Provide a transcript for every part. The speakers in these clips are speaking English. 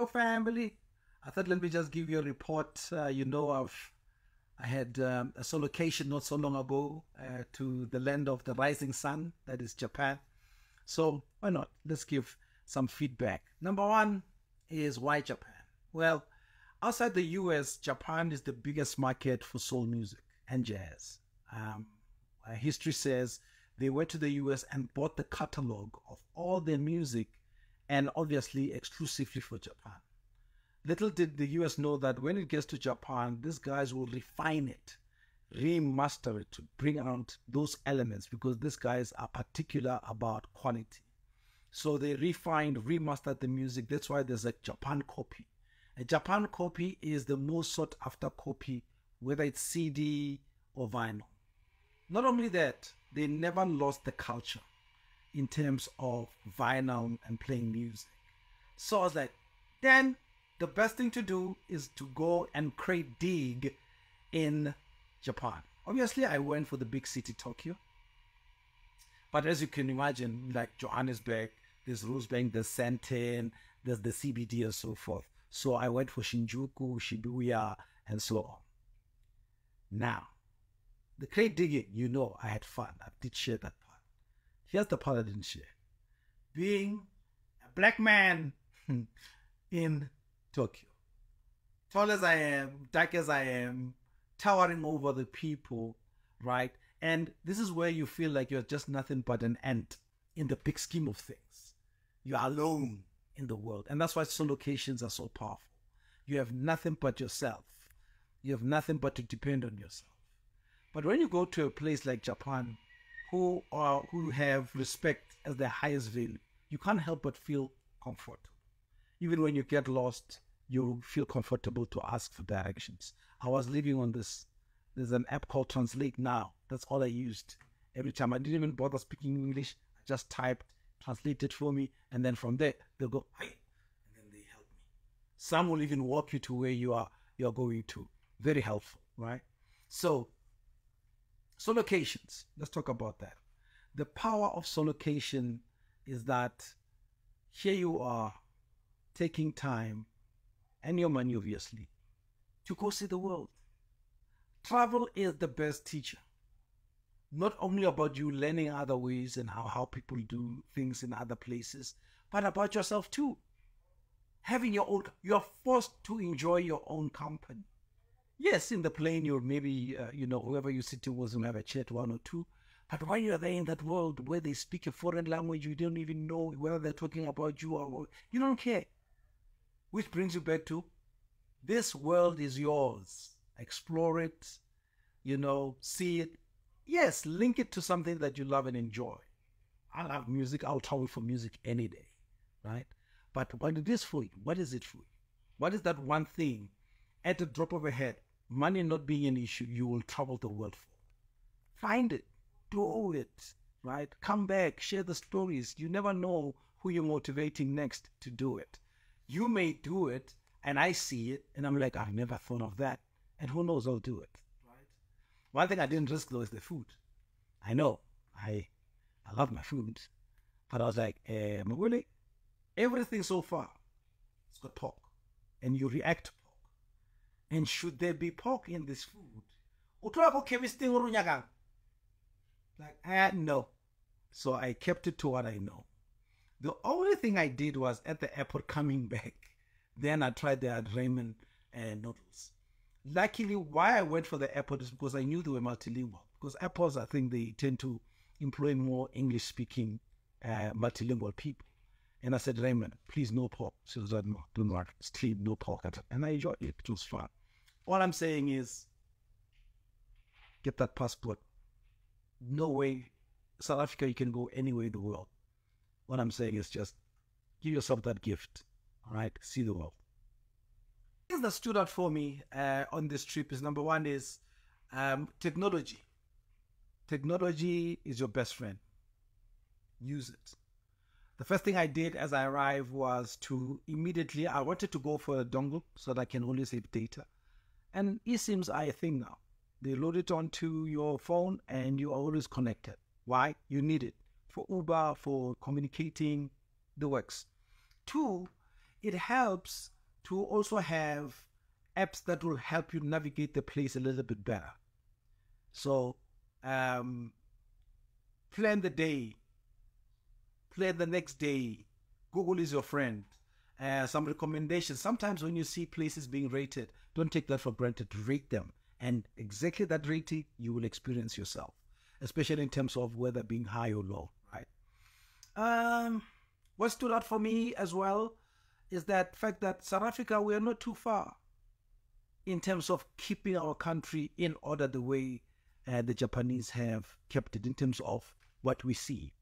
family. I thought let me just give you a report. I had a solocation not so long ago to the land of the rising sun, that is Japan. So why not? Let's give some feedback. Number one is why Japan? Well, outside the US, Japan is the biggest market for soul music and jazz. History says they went to the US and bought the catalog of all their music, and obviously exclusively for Japan. Little did the US know that when it gets to Japan, these guys will refine it, remaster it to bring out those elements, because these guys are particular about quality. So they refined, remastered the music. That's why there's a Japan copy. A Japan copy is the most sought after copy, whether it's CD or vinyl. Not only that, they never lost the culture in terms of vinyl and playing music. So I was like, then the best thing to do is to go and create dig in Japan. Obviously, I went for the big city, Tokyo. But as you can imagine, like Johannesburg, there's Rosebank, there's Sandton, there's the CBD and so forth. So I went for Shinjuku, Shibuya, and so on. Now, the crate digging, I had fun. I did share that part. Here's the part I didn't share. Being a black man in Tokyo. Tall as I am, dark as I am, towering over the people, right? And this is where you feel like you're just nothing but an ant in the big scheme of things. You are alone in the world. And that's why solocations are so powerful. You have nothing but yourself. You have nothing but to depend on yourself. But when you go to a place like Japan, who have respect as their highest value, you can't help but feel comfortable. Even when you get lost, you feel comfortable to ask for directions. I was living on this. There's an app called Translate Now. That's all I used. Every time I didn't even bother speaking English, I just typed, translate it for me, and then from there they'll go, hi, and then they help me. Some will even walk you to where you're going to. Very helpful, right? So solocations, let's talk about that. The power of solocation is that here you are taking time and your money, obviously, to go see the world. Travel is the best teacher. Not only about you learning other ways and how people do things in other places, but about yourself too. Having you're forced to enjoy your own company. Yes, in the plane, you're maybe, whoever you sit to was going to have a chat, one or two. But when you're there in that world where they speak a foreign language, you don't even know whether they're talking about you or you don't care. Which brings you back to, this world is yours. Explore it, see it. Yes, link it to something that you love and enjoy. I love music. I'll travel for music any day, right? But what it is for you, what is it for you? What is that one thing at the drop of a hat, money not being an issue, you will travel the world for? Find it, do it, right? Come back, share the stories. You never know who you're motivating next to do it. You may do it, and I see it, and I'm like, I've never thought of that. And who knows, I'll do it. Right? One thing I didn't risk, though, is the food. I know, I love my food. But I was like, Mawuli, everything so far, it's got pork. And you react to pork. And should there be pork in this food? Like, no. So I kept it to what I know. The only thing I did was at the airport coming back, then I tried their ramen and noodles. Luckily, why I went for the airport is because I knew they were multilingual. Because airports, I think they tend to employ more English-speaking multilingual people. And I said, Raymond, please, no pork. She was like, no, do not. It's clean, no pork. And I enjoyed it. It was fun. All I'm saying is, get that passport. No way. South Africa, you can go anywhere in the world. What I'm saying is just give yourself that gift. All right? See the world. Things that stood out for me on this trip is, number one is technology. Technology is your best friend. Use it. The first thing I did as I arrived was to immediately, I wanted to go for a dongle so that I can only save data. And eSIMs are a thing now. They load it onto your phone and you are always connected. Why? You need it for Uber, for communicating, the works. Two, it helps to also have apps that will help you navigate the place a little bit better. So plan the day, plan the next day. Google is your friend. Some recommendations. Sometimes when you see places being rated, don't take that for granted. Rate them. And exactly that rating you will experience yourself, especially in terms of whether being high or low, right? What stood out for me as well is that fact that South Africa, we are not too far in terms of keeping our country in order the way the Japanese have kept it in terms of what we see.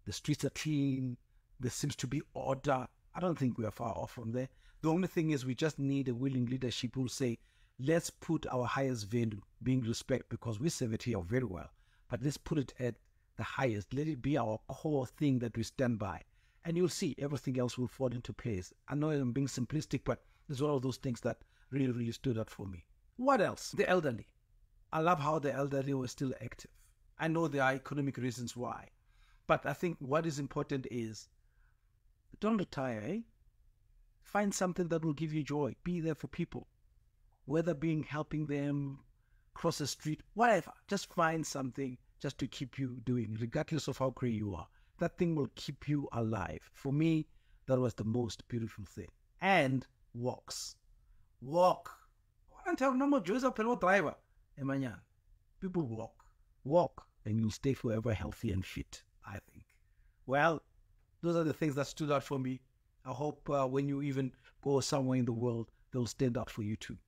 The streets are clean. There seems to be order. I don't think we are far off from there. The only thing is we just need a willing leadership who will say, let's put our highest value, being respect, because we serve it here very well. But let's put it at the highest. Let it be our core thing that we stand by. And you'll see everything else will fall into place. I know I'm being simplistic, but it's one of those things that really, really stood out for me. What else? The elderly. I love how the elderly were still active. I know there are economic reasons why. But I think what is important is don't retire, eh? Find something that will give you joy. Be there for people. Whether being helping them cross the street, whatever. Just find something just to keep you doing, regardless of how great you are. That thing will keep you alive. For me, that was the most beautiful thing. And walks. Walk. No more Joseph Pelot driver. People walk. Walk. And you'll stay forever healthy and fit, I think. Well, those are the things that stood out for me. I hope when you even go somewhere in the world, they'll stand out for you too.